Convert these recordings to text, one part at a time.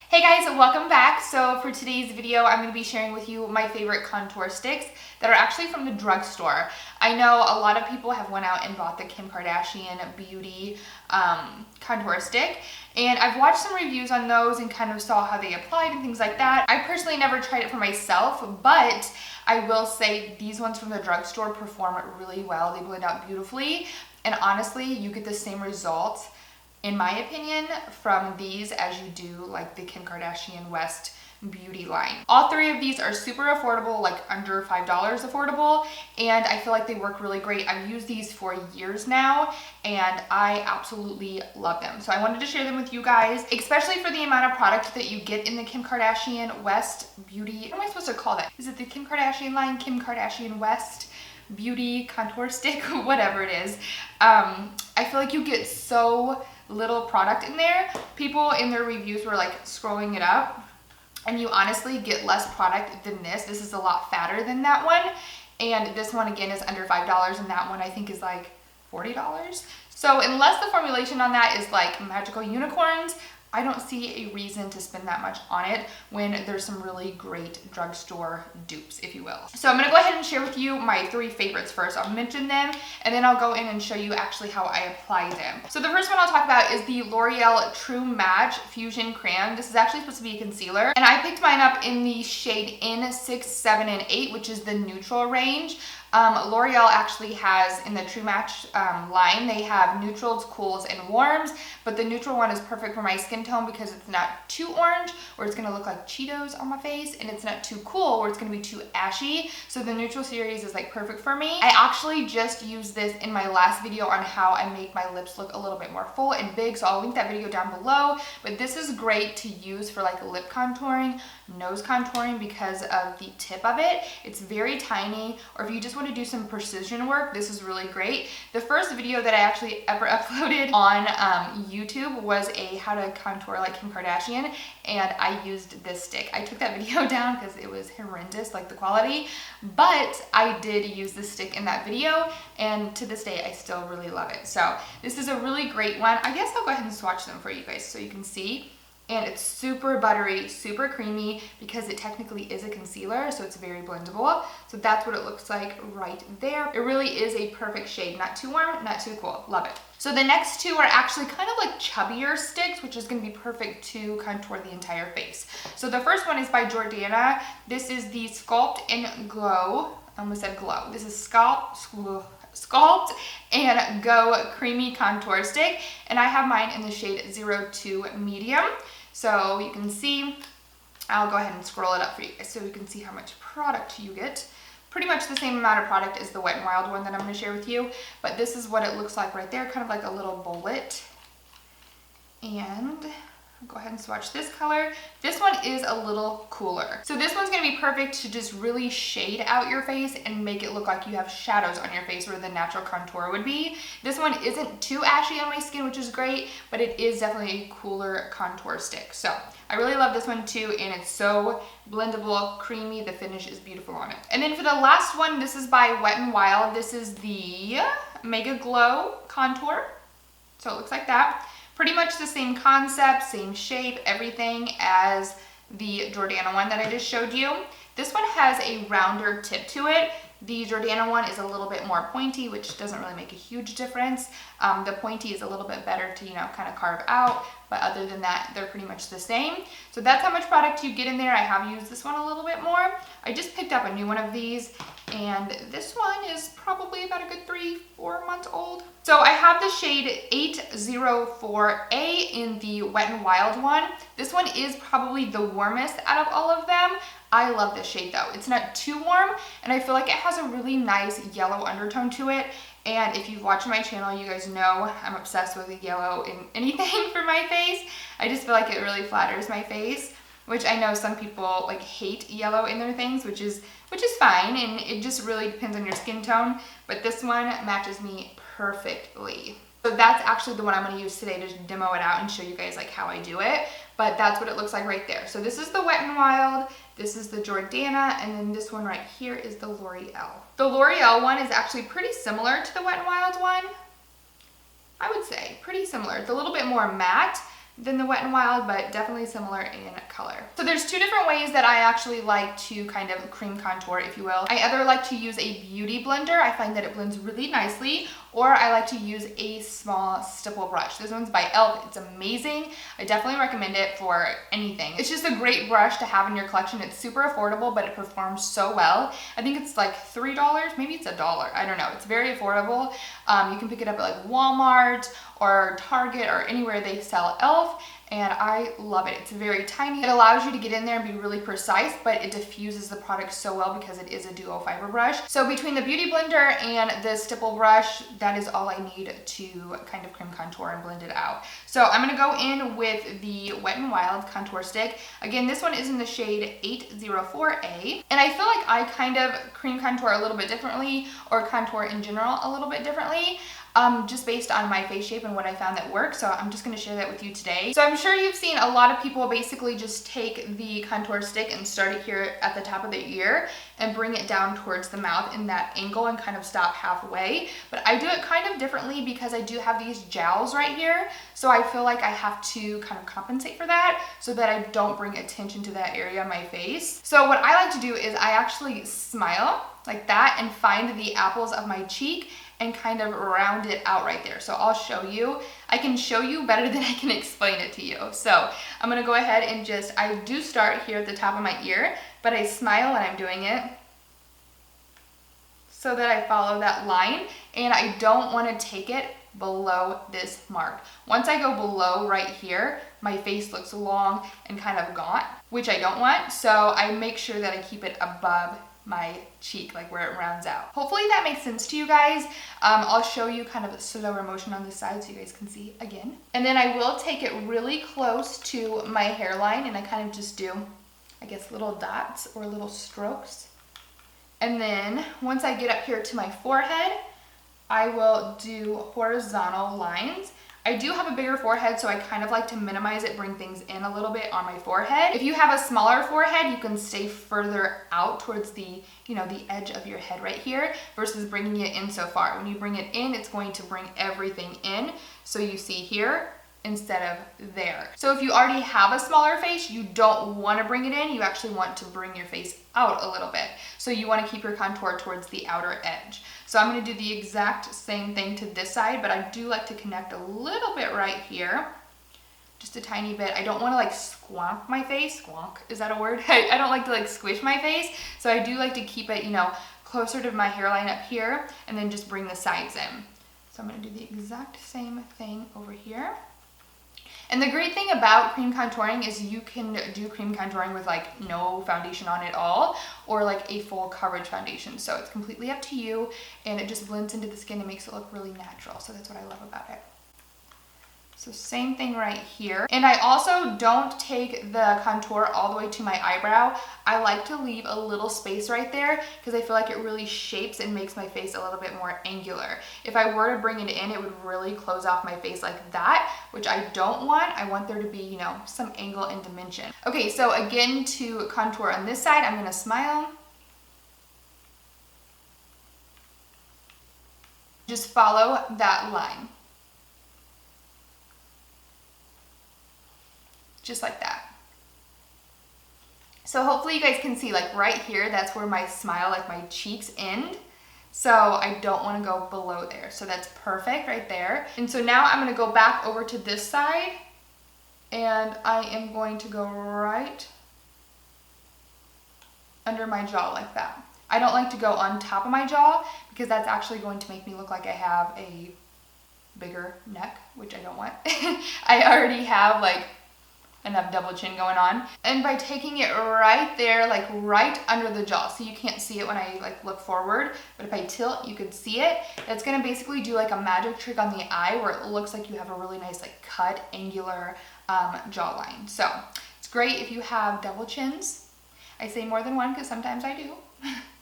Hey guys, welcome back. So for today's video, I'm going to be sharing with you my favorite contour sticks that are actually from the drugstore. I know a lot of people have went out and bought the Kim Kardashian Beauty contour stick, and I've watched some reviews on those and kind of saw how they applied and things like that. I personally never tried it for myself, but I will say these ones from the drugstore perform really well. They blend out beautifully, and honestly, you get the same results, in my opinion, from these as you do like the Kim Kardashian West beauty line. All three of these are super affordable, like under $5 affordable, and I feel like they work really great. I've used these for years now and I absolutely love them. So I wanted to share them with you guys, especially for the amount of product that you get in the Kim Kardashian West beauty. What am I supposed to call that? Is it the Kim Kardashian line? Kim Kardashian West beauty contour stick? Whatever it is. I feel like you get so little product in there. People in their reviews were like scrolling it up, and you honestly get less product than this. This is a lot fatter than that one, and this one again is under $5, and that one I think is like $40. So unless the formulation on that is like magical unicorns, I don't see a reason to spend that much on it when there's some really great drugstore dupes, if you will. So I'm gonna go ahead and share with you my three favorites first. I'll mention them and then I'll go in and show you actually how I apply them. So the first one I'll talk about is the L'Oreal True Match Fusion Crème. This is actually supposed to be a concealer, and I picked mine up in the shade N6, 7, and 8, which is the neutral range. L'Oreal actually has, in the True Match line, they have neutrals, cools, and warms, but the neutral one is perfect for my skin tone because it's not too orange where it's going to look like Cheetos on my face, and it's not too cool where it's going to be too ashy. So the neutral series is like perfect for me. I actually just used this in my last video on how I make my lips look a little bit more full and big, so I'll link that video down below. But this is great to use for like lip contouring, nose contouring, because of the tip of it. It's very tiny, or if you just want to do some precision work, this is really great. The first video that I actually ever uploaded on YouTube was a how to contour like Kim Kardashian, and I used this stick. I took that video down because it was horrendous, like the quality, but I did use this stick in that video, and to this day I still really love it. So this is a really great one. I guess I'll go ahead and swatch them for you guys so you can see. And it's super buttery, super creamy, because it technically is a concealer, so it's very blendable. So that's what it looks like right there. It really is a perfect shade. Not too warm, not too cool. Love it. So the next two are actually kind of like chubbier sticks, which is going to be perfect to contour the entire face. So the first one is by Jordana. This is the Sculpt and Glow. I almost said glow. This is Sculpt and Go Creamy Contour Stick, and I have mine in the shade 02 Medium. So you can see, I'll go ahead and scroll it up for you guys so you can see how much product you get. Pretty much the same amount of product as the Wet n Wild one that I'm going to share with you, but this is what it looks like right there, kind of like a little bullet. And I'll go ahead and swatch this color. This one is a little cooler. So this one's gonna be perfect to just really shade out your face and make it look like you have shadows on your face where the natural contour would be. This one isn't too ashy on my skin, which is great, but it is definitely a cooler contour stick. So I really love this one too, and it's so blendable, creamy. The finish is beautiful on it. And then for the last one, this is by Wet n Wild. This is the Mega Glow Contour. So it looks like that. Pretty much the same concept, same shape, everything as the Jordana one that I just showed you. This one has a rounder tip to it. The Jordana one is a little bit more pointy, which doesn't really make a huge difference. The pointy is a little bit better to, kind of carve out, but other than that, they're pretty much the same. So that's how much product you get in there. I have used this one a little bit more. I just picked up a new one of these, and this one is probably about a good 3-4 months old. So I have the shade 804A in the Wet n Wild one. This one is probably the warmest out of all of them. I love this shade though. It's not too warm, and I feel like it has a really nice yellow undertone to it. And if you've watched my channel, you guys know I'm obsessed with the yellow in anything for my face. I just feel like it really flatters my face, which I know some people like hate yellow in their things, which is fine, and it just really depends on your skin tone. But this one matches me perfectly. So that's actually the one I'm going to use today to demo it out and show you guys like how I do it. But that's what it looks like right there. So this is the Wet n Wild, this is the Jordana, and then this one right here is the L'Oreal. The L'Oreal one is actually pretty similar to the Wet n Wild one. I would say pretty similar. It's a little bit more matte. than the Wet n Wild, but definitely similar in color. So there's two different ways that I actually like to kind of cream contour, if you will. I either like to use a beauty blender. I find that it blends really nicely, or I like to use a small stipple brush. This one's by e.l.f. It's amazing. I definitely recommend it for anything. It's just a great brush to have in your collection. It's super affordable, but it performs so well. I think it's like $3, maybe it's $1. I don't know. It's very affordable. You can pick it up at like Walmart or Target or anywhere they sell e.l.f. and I love it. It's very tiny. It allows you to get in there and be really precise, but it diffuses the product so well because it is a duo fiber brush. So between the beauty blender and the stipple brush, that is all I need to kind of cream contour and blend it out. So I'm gonna go in with the Wet n Wild contour stick. Again, this one is in the shade 804A, and I feel like I kind of cream contour a little bit differently, or contour in general a little bit differently. Just based on my face shape and what I found that works. So I'm just gonna share that with you today. So I'm sure you've seen a lot of people basically just take the contour stick and start it here at the top of the ear and bring it down towards the mouth in that angle and kind of stop halfway. But I do it kind of differently because I do have these jowls right here. So I feel like I have to kind of compensate for that so that I don't bring attention to that area on my face. So what I like to do is I actually smile like that and find the apples of my cheek and kind of round it out right there. So I'll show you. I can show you better than I can explain it to you. So I'm gonna go ahead and I do start here at the top of my ear, but I smile when I'm doing it so that I follow that line, and I don't wanna take it below this mark. Once I go below right here, my face looks long and kind of gaunt, which I don't want. So I make sure that I keep it above my cheek, like where it rounds out. Hopefully that makes sense to you guys. I'll show you kind of a slower motion on this side so you guys can see again. And then I will take it really close to my hairline, and I kind of just do, I guess, little dots or little strokes. And then once I get up here to my forehead, I will do horizontal lines. I do have a bigger forehead, so I kind of like to minimize it, bring things in a little bit on my forehead. If you have a smaller forehead, you can stay further out towards the, the edge of your head right here versus bringing it in so far. When you bring it in, it's going to bring everything in. So you see here instead of there. So if you already have a smaller face, you don't want to bring it in. You actually want to bring your face out a little bit. So you want to keep your contour towards the outer edge. So I'm going to do the exact same thing to this side, but I do like to connect a little bit right here. Just a tiny bit. I don't want to like squonk my face. Squonk, is that a word? I don't like to like squish my face. So I do like to keep it, closer to my hairline up here, and then just bring the sides in. So I'm going to do the exact same thing over here. And the great thing about cream contouring is you can do cream contouring with like no foundation on at all, or like a full coverage foundation. So it's completely up to you, and it just blends into the skin and makes it look really natural. So that's what I love about it. So same thing right here. And I also don't take the contour all the way to my eyebrow. I like to leave a little space right there because I feel like it really shapes and makes my face a little bit more angular. If I were to bring it in, it would really close off my face like that, which I don't want. I want there to be, some angle and dimension. Okay, so again, to contour on this side, I'm gonna smile. Just follow that line. Just like that. So hopefully you guys can see, like right here, that's where my smile, like my cheeks end. So I don't want to go below there. So that's perfect right there. And so now I'm going to go back over to this side, and I am going to go right under my jaw like that. I don't like to go on top of my jaw because that's actually going to make me look like I have a bigger neck, which I don't want. I already have like enough double chin going on. And by taking it right there, like right under the jaw, so you can't see it when I like look forward, but if I tilt, you could see it. That's gonna basically do like a magic trick on the eye where it looks like you have a really nice like cut, angular jawline. So it's great if you have double chins. I say more than one because sometimes I do.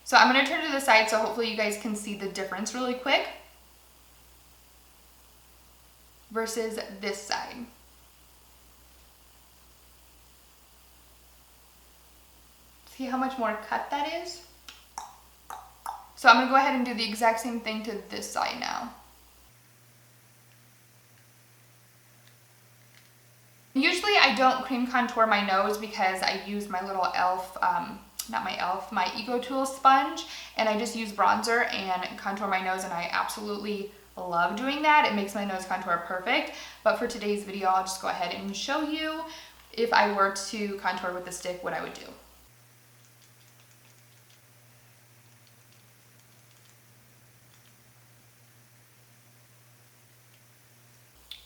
So I'm gonna turn to the side so hopefully you guys can see the difference really quick versus this side. See how much more cut that is? So I'm gonna go ahead and do the exact same thing to this side now. I don't cream contour my nose because I use my little e.l.f., my Ego Tool sponge, and I just use bronzer and contour my nose, and I absolutely love doing that. It makes my nose contour perfect. But for today's video, I'll just go ahead and show you if I were to contour with the stick, what I would do.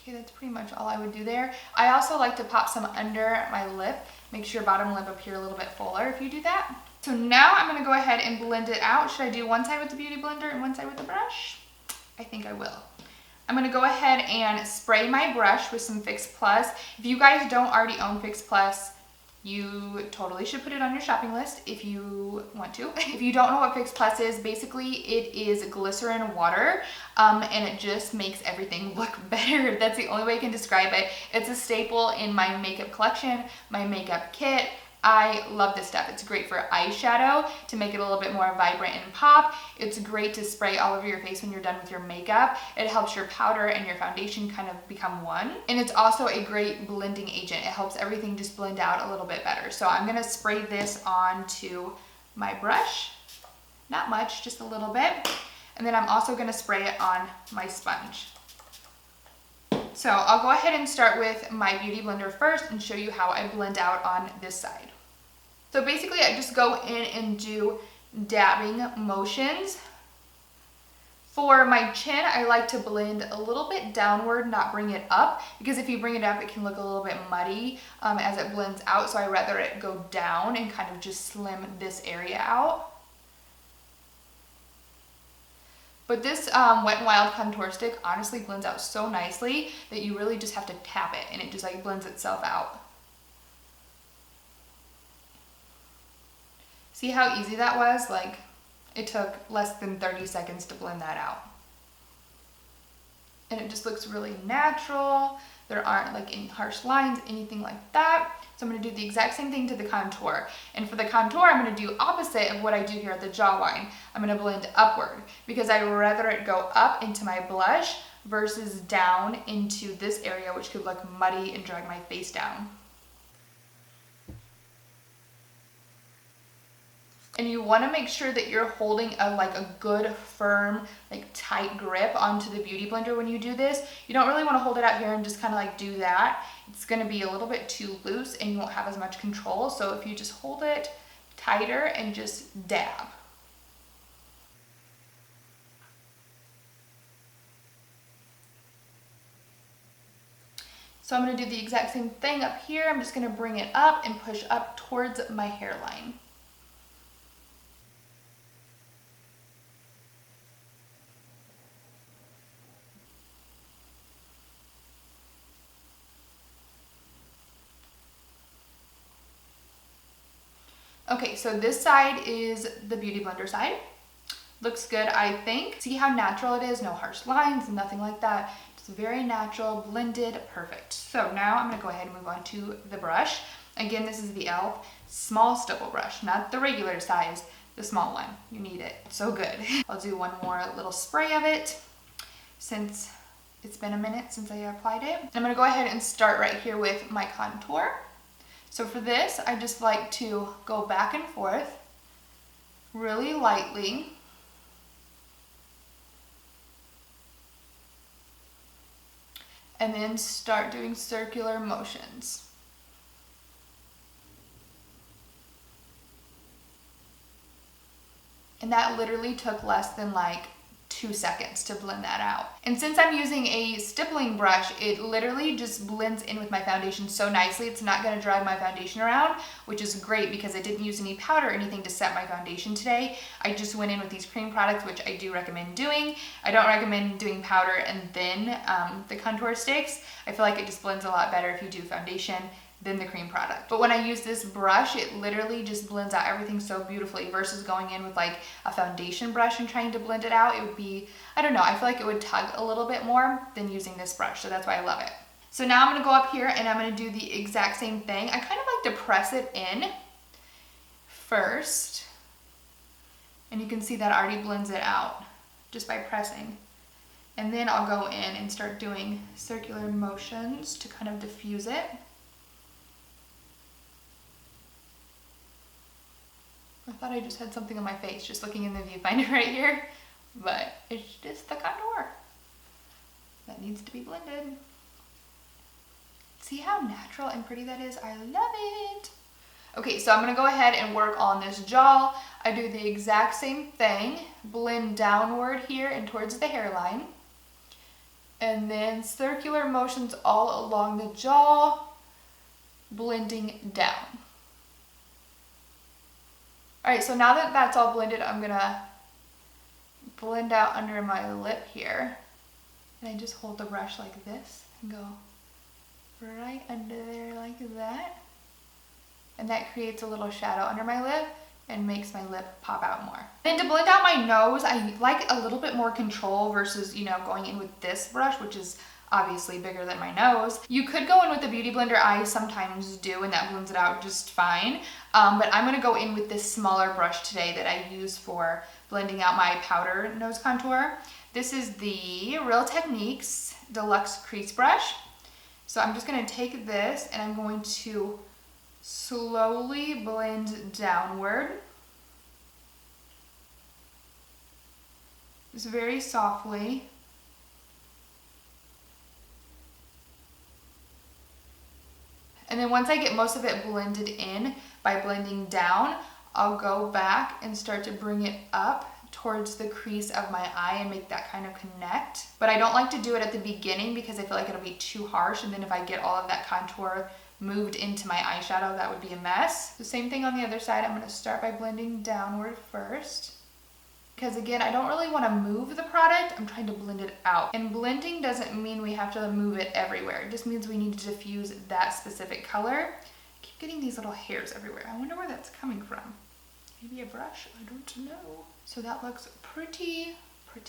Okay, that's pretty much all I would do there. I also like to pop some under my lip. Makes your bottom lip appear a little bit fuller if you do that. So now I'm gonna go ahead and blend it out. Should I do one side with the Beauty Blender and one side with the brush? I think I will. I'm gonna go ahead and spray my brush with some Fix Plus. If you guys don't already own Fix Plus, you totally should put it on your shopping list if you want to. If you don't know what Fix Plus is, basically it is glycerin water, and it just makes everything look better. That's the only way I can describe it. It's a staple in my makeup collection, my makeup kit. I love this stuff. It's great for eyeshadow to make it a little bit more vibrant and pop. It's great to spray all over your face when you're done with your makeup. It helps your powder and your foundation kind of become one. And it's also a great blending agent. It helps everything just blend out a little bit better. So I'm gonna spray this onto my brush. Not much, just a little bit. And then I'm also gonna spray it on my sponge. So I'll go ahead and start with my Beauty Blender first and show you how I blend out on this side. So basically I just go in and do dabbing motions. For my chin, I like to blend a little bit downward, not bring it up, because if you bring it up, it can look a little bit muddy as it blends out. So I rather it go down and kind of just slim this area out. But this Wet n Wild contour stick honestly blends out so nicely that you really just have to tap it and it just like blends itself out. See how easy that was? Like, it took less than 30 seconds to blend that out. And it just looks really natural. There aren't like any harsh lines, anything like that. So I'm gonna do the exact same thing to the contour. And for the contour, I'm gonna do opposite of what I do here at the jawline. I'm gonna blend upward because I'd rather it go up into my blush versus down into this area, which could look muddy and drag my face down. And you want to make sure that you're holding a good, firm, like tight grip onto the Beauty Blender when you do this. You don't really want to hold it out here and just kind of like do that. It's going to be a little bit too loose and you won't have as much control. So if you just hold it tighter and just dab. So I'm going to do the exact same thing up here. I'm just going to bring it up and push up towards my hairline. Okay, so this side is the Beauty Blender side. Looks good, I think. See how natural it is? No harsh lines, nothing like that. It's very natural, blended, perfect. So now I'm gonna go ahead and move on to the brush. Again, this is the e.l.f. small stipple brush, not the regular size, the small one. You need it, it's so good. I'll do one more little spray of it since it's been a minute since I applied it. I'm gonna go ahead and start right here with my contour. So for this, I just like to go back and forth really lightly. And then start doing circular motions. And that literally took less than like 2 seconds to blend that out. And since I'm using a stippling brush, it literally just blends in with my foundation so nicely. It's not gonna drag my foundation around, which is great because I didn't use any powder or anything to set my foundation today. I just went in with these cream products, which I do recommend doing. I don't recommend doing powder and then the contour sticks. I feel like it just blends a lot better if you do foundation than the cream product. But when I use this brush, it literally just blends out everything so beautifully versus going in with like a foundation brush and trying to blend it out. It would be, I don't know, I feel like it would tug a little bit more than using this brush. So that's why I love it. So now I'm gonna go up here and I'm gonna do the exact same thing. I kind of like to press it in first. And you can see that already blends it out just by pressing. And then I'll go in and start doing circular motions to kind of diffuse it. thought I just had something on my face just looking in the viewfinder right here, but it's just the contour that needs to be blended. See how natural and pretty that is? I love it. Okay, so I'm gonna go ahead and work on this jaw. I do the exact same thing, blend downward here and towards the hairline, and then circular motions all along the jaw, blending down. All right, so now that that's all blended, I'm gonna blend out under my lip here. And I just hold the brush like this and go right under there like that. And that creates a little shadow under my lip and makes my lip pop out more. And to blend out my nose, I like a little bit more control versus, you know, going in with this brush, which is obviously bigger than my nose. You could go in with the Beauty Blender, I sometimes do, and that blends it out just fine. But I'm gonna go in with this smaller brush today that I use for blending out my powder nose contour. This is the Real Techniques Deluxe Crease Brush. So I'm just gonna take this and I'm going to slowly blend downward. Just very softly. And then once I get most of it blended in by blending down, I'll go back and start to bring it up towards the crease of my eye and make that kind of connect. But I don't like to do it at the beginning because I feel like it'll be too harsh, and then if I get all of that contour moved into my eyeshadow, that would be a mess. The same thing on the other side. I'm gonna start by blending downward first. Because again, I don't really want to move the product, I'm trying to blend it out. And blending doesn't mean we have to move it everywhere. It just means we need to diffuse that specific color. I keep getting these little hairs everywhere. I wonder where that's coming from. Maybe a brush, I don't know. So that looks pretty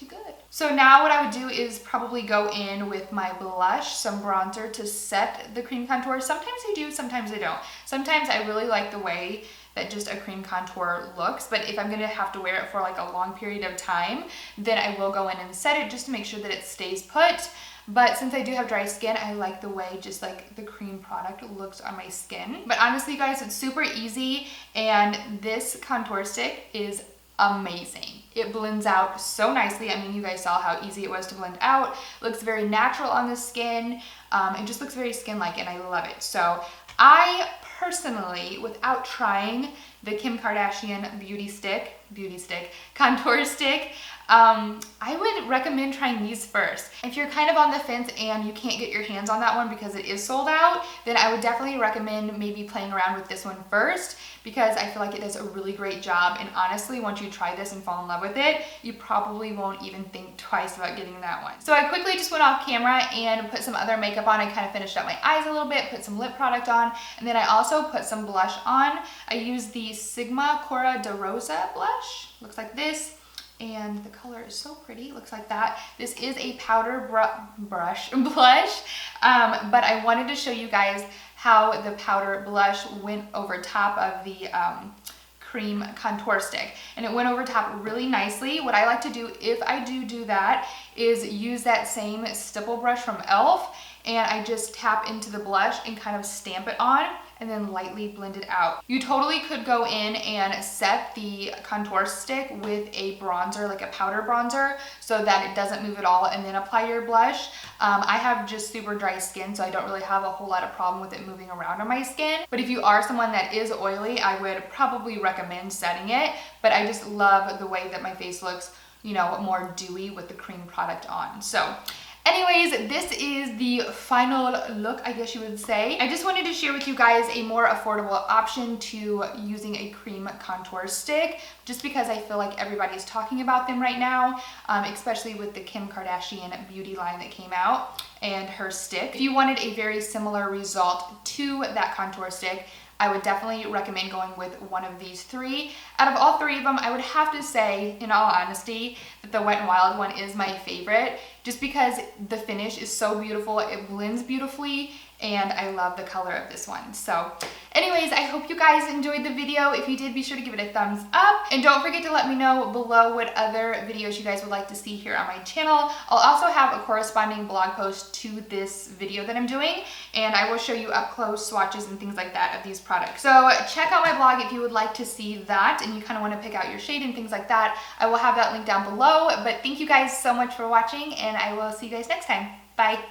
good. So now what I would do is probably go in with my blush, some bronzer to set the cream contour. Sometimes I do, sometimes I don't. Sometimes I really like the way that just a cream contour looks, but if I'm gonna have to wear it for like a long period of time, then I will go in and set it just to make sure that it stays put. But since I do have dry skin, I like the way just like the cream product looks on my skin. But honestly, guys, it's super easy, and this contour stick is amazing. It blends out so nicely. I mean, you guys saw how easy it was to blend out. It looks very natural on the skin. It just looks very skin-like, and I love it. So I personally, without trying the Kim Kardashian Beauty contour stick, I would recommend trying these first. If you're kind of on the fence and you can't get your hands on that one because it is sold out, then I would definitely recommend maybe playing around with this one first, because I feel like it does a really great job. And honestly, once you try this and fall in love with it, you probably won't even think twice about getting that one. So I quickly just went off camera and put some other makeup on. I kind of finished up my eyes a little bit, put some lip product on, and then I also put some blush on. I used the Sigma Cora de Rosa blush. Looks like this. And the color is so pretty, looks like that. This is a powder blush, but I wanted to show you guys how the powder blush went over top of the cream contour stick, and it went over top really nicely. What I like to do if I do that is use that same stipple brush from e.l.f. and I just tap into the blush and kind of stamp it on and then lightly blend it out. You totally could go in and set the contour stick with a bronzer, like a powder bronzer, so that it doesn't move at all, and then apply your blush. I have just super dry skin, so I don't really have a whole lot of problem with it moving around on my skin. But if you are someone that is oily, I would probably recommend setting it. But I just love the way that my face looks, you know, more dewy with the cream product on. So anyways, this is the final look, I guess you would say. I just wanted to share with you guys a more affordable option to using a cream contour stick, just because I feel like everybody's talking about them right now, especially with the Kim Kardashian Beauty line that came out and her stick. If you wanted a very similar result to that contour stick, I would definitely recommend going with one of these three. Out of all three of them, I would have to say, in all honesty, that the Wet n Wild one is my favorite, just because the finish is so beautiful, it blends beautifully, and I love the color of this one. So anyways, I hope you guys enjoyed the video. If you did, be sure to give it a thumbs up, and don't forget to let me know below what other videos you guys would like to see here on my channel. I'll also have a corresponding blog post to this video that I'm doing, and I will show you up close swatches and things like that of these products. So check out my blog if you would like to see that and you kind of want to pick out your shade and things like that. I will have that link down below, but thank you guys so much for watching, and I will see you guys next time. Bye.